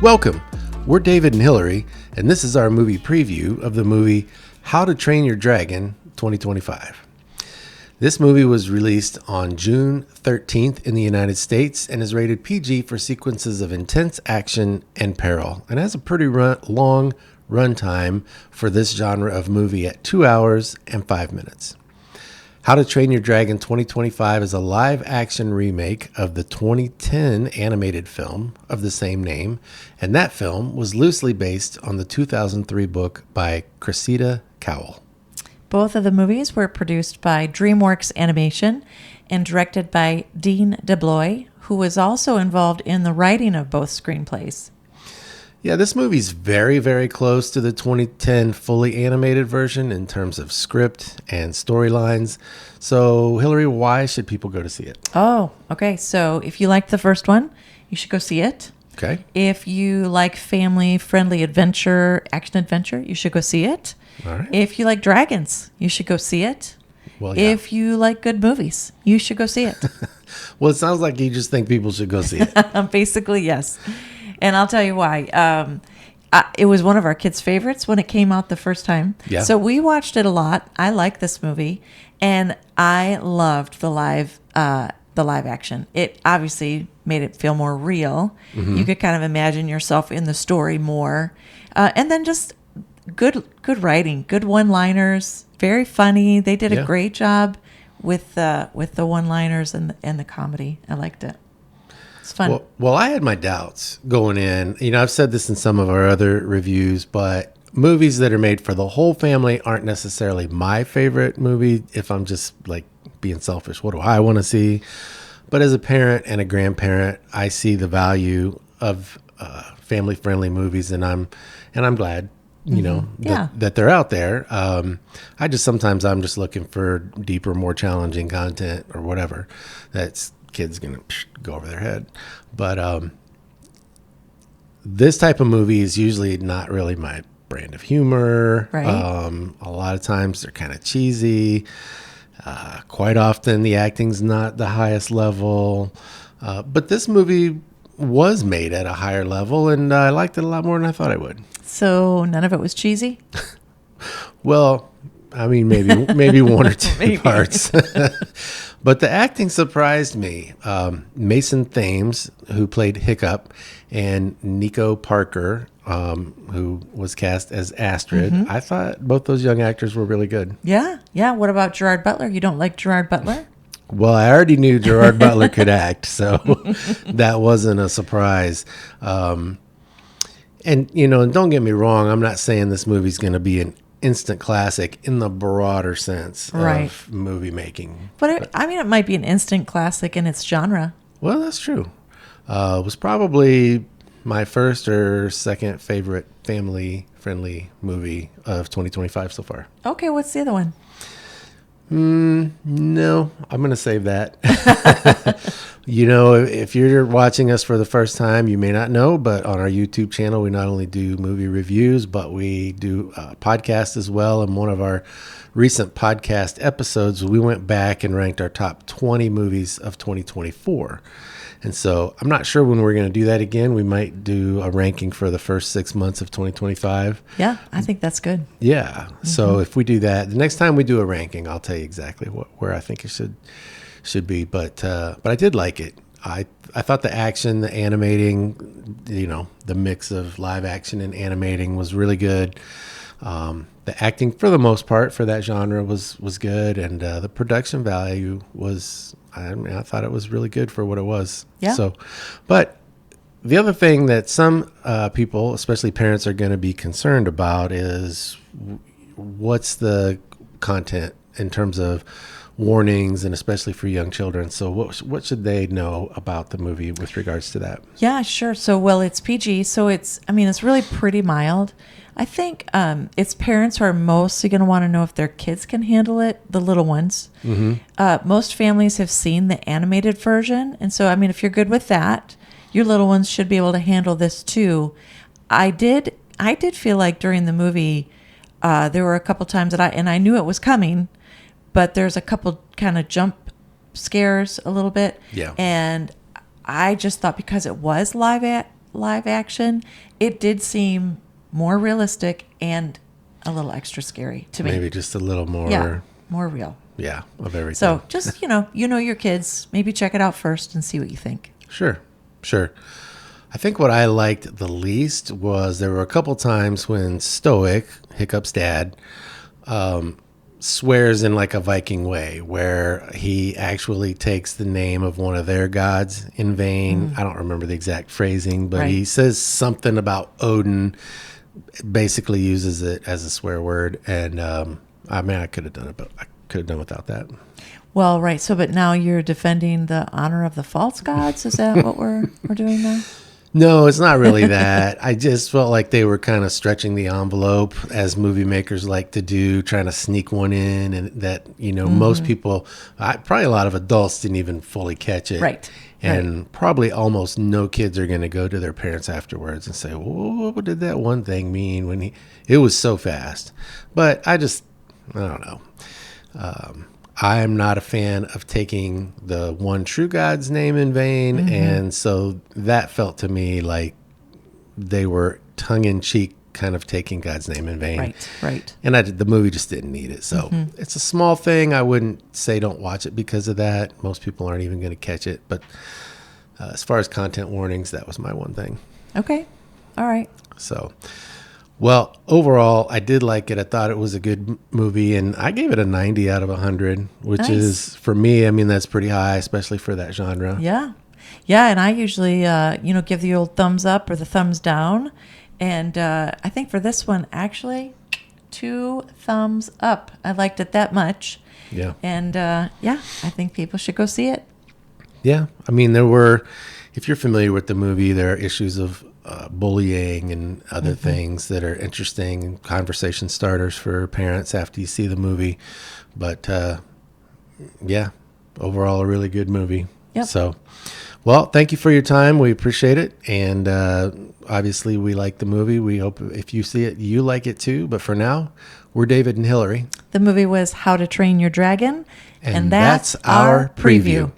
Welcome. We're David and Hillary, and this is our movie preview of the movie How to Train Your Dragon 2025. This movie was released on June 13th in the United States and is rated PG for sequences of intense action and peril, and has a pretty long runtime for this genre of movie at 2 hours and 5 minutes. How to Train Your Dragon 2025 is a live-action remake of the 2010 animated film of the same name, and that film was loosely based on the 2003 book by Cressida Cowell. Both of the movies were produced by DreamWorks Animation and directed by Dean DeBlois, who was also involved in the writing of both screenplays. Yeah, this movie's very, very close to the 2010 fully animated version in terms of script and storylines. So, Hillary, why should people go to see it? Oh, okay. So if you liked the first one, you should go see it. Okay. If you like family-friendly action adventure, you should go see it. All right. If you like dragons, you should go see it. Well, yeah. If you like good movies, you should go see it. Well, it sounds like you just think people should go see it. Basically, yes. And I'll tell you why. It was one of our kids' favorites when it came out the first time. Yeah. So we watched it a lot. I like this movie, and I loved the live action. It obviously made it feel more real. Mm-hmm. You could kind of imagine yourself in the story more, and then just good writing, good one-liners, very funny. They did a great job with the one-liners and the comedy. I liked it. It's fun. Well, I had my doubts going in. You know, I've said this in some of our other reviews, but movies that are made for the whole family aren't necessarily my favorite movie. If I'm just like being selfish, what do I want to see? But as a parent and a grandparent, I see the value of family-friendly movies, and I'm glad, you know, that they're out there. I'm just looking for deeper, more challenging content or whatever that's kids gonna go over their head. But this type of movie is usually not really my brand of humor. Right. A lot of times they're kind of cheesy. Quite often the acting's not the highest level. But this movie was made at a higher level, and I liked it a lot more than I thought I would. So none of it was cheesy? Well, I mean, maybe one or two parts. But the acting surprised me. Mason Thames, who played Hiccup, and Nico Parker, who was cast as Astrid. Mm-hmm. I thought both those young actors were really good. Yeah. What about Gerard Butler? You don't like Gerard Butler? Well, I already knew Gerard Butler could act, so that wasn't a surprise. And, you know, don't get me wrong, I'm not saying this movie's going to be an instant classic in the broader sense of movie making. But it might be an instant classic in its genre. Well, that's true. It was probably my first or second favorite family-friendly movie of 2025 so far. Okay, what's the other one? No, I'm going to save that. You know, if you're watching us for the first time, you may not know, but on our YouTube channel, we not only do movie reviews, but we do podcasts as well. And one of our recent podcast episodes, we went back and ranked our top 20 movies of 2024. And so I'm not sure when we're going to do that again. We might do a ranking for the first 6 months of 2025. Yeah, I think that's good. Yeah. Mm-hmm. So if we do that, the next time we do a ranking, I'll tell you exactly where I think it should be. But I did like it. I thought the action, the animating, you know, the mix of live action and animating was really good. The acting, for the most part, for that genre was good, and the production value was. I thought it was really good for what it was. Yeah. So, but the other thing that some people, especially parents, are going to be concerned about is what's the content in terms of warnings, and especially for young children. So what should they know about the movie with regards to that? Yeah, sure. So, well, it's PG, so it's really pretty mild. I think it's parents who are mostly going to want to know if their kids can handle it, the little ones. Mm-hmm. Most families have seen the animated version. And so, if you're good with that, your little ones should be able to handle this too. I did feel like during the movie, there were a couple times that I knew it was coming, but there's a couple kind of jump scares a little bit. Yeah. And I just thought because it was live live action, it did seem more realistic and a little extra scary to me. Maybe just a little more. Yeah, more real. Yeah, of everything. So just, you know your kids. Maybe check it out first and see what you think. Sure. I think what I liked the least was there were a couple times when Stoic, Hiccup's dad, swears in like a Viking way, where he actually takes the name of one of their gods in vain. I don't remember the exact phrasing, but he says something about Odin, basically uses it as a swear word. And I mean, I could have done it, but I could have done without that. Well, right. So, but now you're defending the honor of the false gods. Is that what we're doing now? No, it's not really that. I just felt like they were kind of stretching the envelope, as movie makers like to do, trying to sneak one in, and that, most people, probably a lot of adults didn't even fully catch it. Right. And probably almost no kids are going to go to their parents afterwards and say, well, what did that one thing mean when it was so fast? But I don't know. I am not a fan of taking the one true God's name in vain. And so that felt to me like they were tongue-in-cheek kind of taking God's name in vain. Right. And the movie just didn't need it. So it's a small thing. I wouldn't say don't watch it because of that. Most people aren't even going to catch it. But as far as content warnings, that was my one thing. Okay. All right. So... well, overall, I did like it. I thought it was a good movie, and I gave it a 90 out of 100, which is, for me, I mean, that's pretty high, especially for that genre. Yeah. Yeah, and I usually, give the old thumbs up or the thumbs down. And I think for this one, actually, 2 thumbs up. I liked it that much. Yeah. And, I think people should go see it. Yeah. I mean, if you're familiar with the movie, there are issues of bullying and other things that are interesting and conversation starters for parents after you see the movie. But overall a really good movie. Yep. So, well, thank you for your time. We appreciate it. And obviously we like the movie. We hope if you see it, you like it too. But for now, we're David and Hillary. The movie was How to Train Your Dragon. And that's our preview.